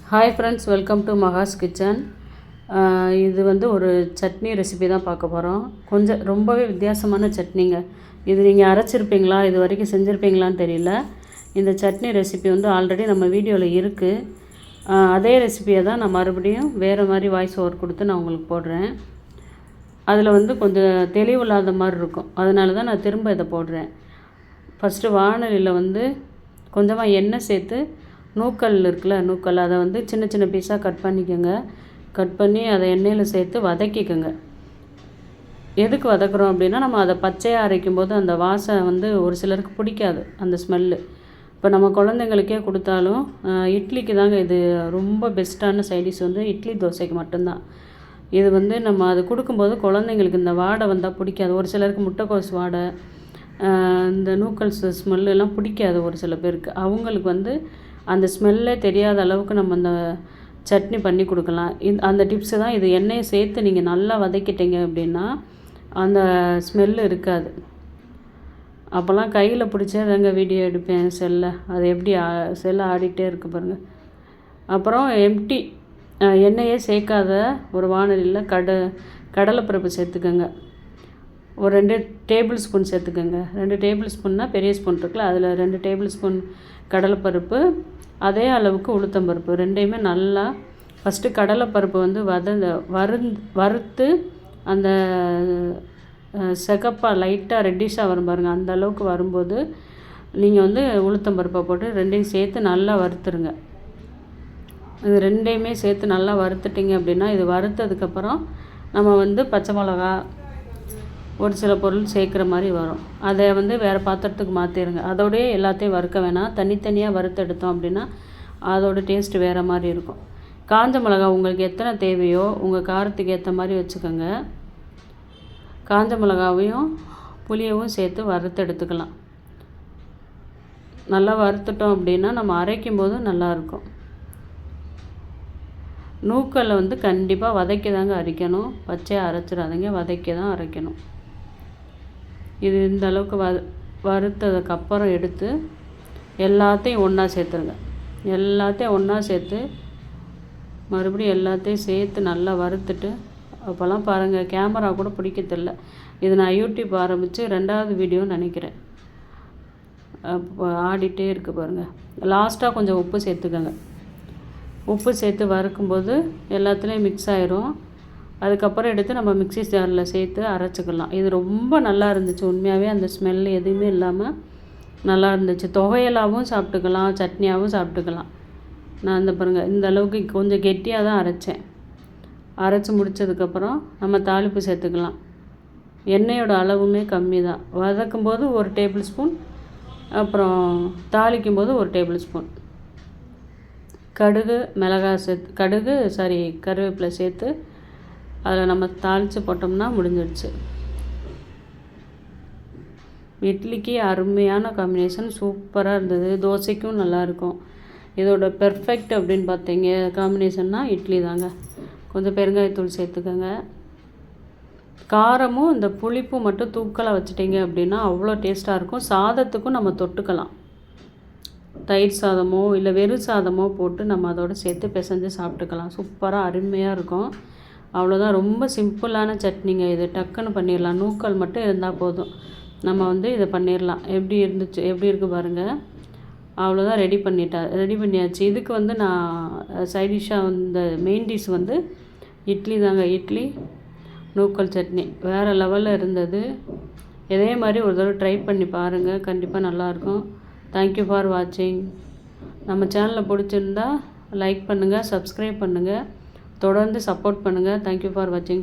Hi friends, welcome to Maha's kitchen. இது வந்து ஒரு சட்னி ரெசிபி தான் பார்க்க போகிறோம். ரொம்பவே வித்தியாசமான சட்னிங்க. இது நீங்கள் அரைச்சிருப்பீங்களா, இது வரைக்கும் செஞ்சுருப்பீங்களான்னு தெரியல. இந்த சட்னி ரெசிபி வந்து ஆல்ரெடி நம்ம வீடியோவில் இருக்குது. அதே ரெசிபியை தான் நான் மறுபடியும் வேறு மாதிரி வாய்ஸ் ஓவர் கொடுத்து நான் உங்களுக்கு போடுறேன். அதில் வந்து கொஞ்சம் தெளிவில்லாத மாதிரி இருக்கும், அதனால தான் நான் திரும்ப இதை போடுறேன். ஃபஸ்ட்டு வானலியில் வந்து கொஞ்சமாக எண்ணெய் சேர்த்து நூக்கல் இருக்குல்ல, நூக்கல் அதை வந்து சின்ன சின்ன பீஸாக கட் பண்ணிக்கோங்க. கட் பண்ணி அதை எண்ணெயில் சேர்த்து வதக்கிக்கோங்க. எதுக்கு வதக்குறோம் அப்படின்னா, நம்ம அதை பச்சையாக அரைக்கும் போது அந்த வாசனை வந்து ஒரு சிலருக்கு பிடிக்காது, அந்த ஸ்மெல்லு. இப்போ நம்ம குழந்தைங்களுக்கே கொடுத்தாலும் இட்லிக்கு தாங்க இது ரொம்ப பெஸ்ட்டான சைடிஷ் வந்து இட்லி தோசைக்கு மட்டும்தான். இது வந்து நம்ம அது கொடுக்கும்போது குழந்தைங்களுக்கு இந்த வாடை வந்தால் பிடிக்காது. ஒரு சிலருக்கு முட்டைக்கோஸ் வாடை, இந்த நூக்கல்ஸ் ஸ்மெல்லாம் பிடிக்காது ஒரு சில பேருக்கு. அவங்களுக்கு வந்து அந்த ஸ்மெல்லே தெரியாத அளவுக்கு நம்ம அந்த சட்னி பண்ணி கொடுக்கலாம். அந்த டிப்ஸு தான் இது. எண்ணெயை சேர்த்து நீங்கள் நல்லா வதக்கிட்டீங்க அப்படின்னா அந்த ஸ்மெல்லு இருக்காது. அப்போல்லாம் கையில் பிடிச்சே தாங்க வீடியோ எடுப்பேன் செல்லை. அது எப்படி செல்லை ஆடிட்டே இருக்கு பாருங்கள். அப்புறம் எம்டி எண்ணெயே சேர்க்காத ஒரு வானலியில் கடலைப்பருப்பு சேர்த்துக்கோங்க. ஒரு 2 டேபிள் ஸ்பூன் சேர்த்துக்கோங்க. 2 டேபிள் ஸ்பூன்னா பெரிய ஸ்பூன் இருக்குல்ல, அதில் 2 டேபிள் ஸ்பூன் கடலைப்பருப்பு, அதே அளவுக்கு உளுத்தம்பருப்பு, ரெண்டையுமே நல்லா ஃபஸ்ட்டு கடலைப்பருப்பு வந்து வறுத்து அந்த சிகப்பாக லைட்டாக ரெட்டிஷாக வரும் பாருங்கள். அந்த அளவுக்கு வரும்போது நீங்கள் வந்து உளுத்தம்பருப்பை போட்டு ரெண்டையும் சேர்த்து நல்லா வறுத்துருங்க. இது ரெண்டையுமே சேர்த்து நல்லா வறுத்துட்டிங்க அப்படின்னா, இது வறுத்ததுக்கப்புறம் நம்ம வந்து பச்சை மிளகா, ஒரு சில பொருள் சேர்க்குற மாதிரி வரும். அதை வந்து வேறு பாத்திரத்துக்கு மாற்றிடுங்க. அதோடய எல்லாத்தையும் வறுக்க வேணாம், தனித்தனியாக வறுத்தெடுத்தோம் அப்படின்னா அதோட டேஸ்ட்டு வேறு மாதிரி இருக்கும். காஞ்ச மிளகா உங்களுக்கு எத்தனை தேவையோ உங்கள் காரத்துக்கு ஏற்ற மாதிரி வச்சுக்கோங்க. காஞ்ச மிளகாவையும் புளியவும் சேர்த்து வறுத்தெடுத்துக்கலாம். நல்லா வறுத்துட்டோம் அப்படின்னா நம்ம அரைக்கும் போதும் நல்லாயிருக்கும். நூக்கல்லை வந்து கண்டிப்பாக வதக்கி தாங்க அரைக்கணும், பச்சையாக அரைச்சிடாதீங்க, வதக்கி தான் அரைக்கணும். இது இந்த அளவுக்கு வறுத்ததுக்கப்புறம் எடுத்து எல்லாத்தையும் ஒன்றா சேர்த்துருங்க. எல்லாத்தையும் ஒன்றா சேர்த்து மறுபடியும் எல்லாத்தையும் சேர்த்து நல்லா வறுத்துட்டு, அப்போல்லாம் பாருங்கள் கேமரா கூட பிடிக்கிறதில்ல. இது நான் யூடியூப் ஆரம்பித்து 2வது வீடியோன்னு நினைக்கிறேன். அப்போ ஆடிட்டே இருக்குது பாருங்கள். லாஸ்ட்டாக கொஞ்சம் உப்பு சேர்த்துக்கோங்க. உப்பு சேர்த்து வறுக்கும்போது எல்லாத்துலேயும் மிக்ஸ் ஆயிரும். அதுக்கப்புறம் எடுத்து நம்ம மிக்ஸி ஜாரில் சேர்த்து அரைச்சிக்கலாம். இது ரொம்ப நல்லா இருந்துச்சு உண்மையாகவே. அந்த ஸ்மெல் எதுவுமே இல்லாமல் நல்லா இருந்துச்சு. துவையலாகவும் சாப்பிட்டுக்கலாம், சட்னியாகவும் சாப்பிட்டுக்கலாம். நான் இந்த பாருங்கள் இந்த அளவுக்கு கொஞ்சம் கெட்டியாக தான் அரைச்சேன். அரைச்சி முடித்ததுக்கப்புறம் நம்ம தாளிப்பு சேர்த்துக்கலாம். எண்ணெயோட அளவுமே கம்மி தான். வதக்கும்போது 1 டேபிள் ஸ்பூன், அப்புறம் தாளிக்கும் போது 1 டேபிள் ஸ்பூன் கருவேப்பிலை சேர்த்து அதில் நம்ம தாளித்து போட்டோம்னா முடிஞ்சிடுச்சு. இட்லிக்கு அருமையான காம்பினேஷன், சூப்பராக இருந்தது. தோசைக்கும் நல்லாயிருக்கும். இதோட பெர்ஃபெக்ட் அப்படின்னு பார்த்தீங்க காம்பினேஷன்னா இட்லி தாங்க. கொஞ்சம் பெருங்காயத்தூள் சேர்த்துக்கோங்க. காரமும் இந்த புளிப்பும் மட்டும் தூக்கலாக வச்சுட்டிங்க அப்படின்னா அவ்வளோ டேஸ்ட்டாக இருக்கும். சாதத்துக்கும் நம்ம தொட்டுக்கலாம். தயிர் சாதமோ இல்லை வெறும் சாதமோ போட்டு நம்ம அதோடு சேர்த்து பிசைஞ்சு சாப்பிட்டுக்கலாம். சூப்பராக அருமையாக இருக்கும். அவ்வளோதான். ரொம்ப சிம்பிளான சட்னிங்க இது. டக்குன்னு பண்ணிடலாம். நூக்கல் மட்டும் இருந்தால் போதும், நம்ம வந்து இதை பண்ணிடலாம். எப்படி இருக்குது பாருங்கள். அவ்வளோதான். ரெடி பண்ணியாச்சு. இதுக்கு வந்து நான் சைடிஷ்ஷாக இந்த மெயின் டிஷ் வந்து இட்லி தாங்க. இட்லி நூக்கல் சட்னி வேறு லெவலில் இருந்தது. இதே மாதிரி ஒரு தடவை ட்ரை பண்ணி பாருங்கள், கண்டிப்பாக நல்லாயிருக்கும். தேங்க்யூ ஃபார் வாட்சிங். நம்ம சேனலில் பிடிச்சிருந்தா லைக் பண்ணுங்கள், சப்ஸ்கிரைப் பண்ணுங்கள், தொடர்ந்து சப்போர்ட் பண்ணுங்கள். தேங்க்யூ ஃபார் வாட்சிங்.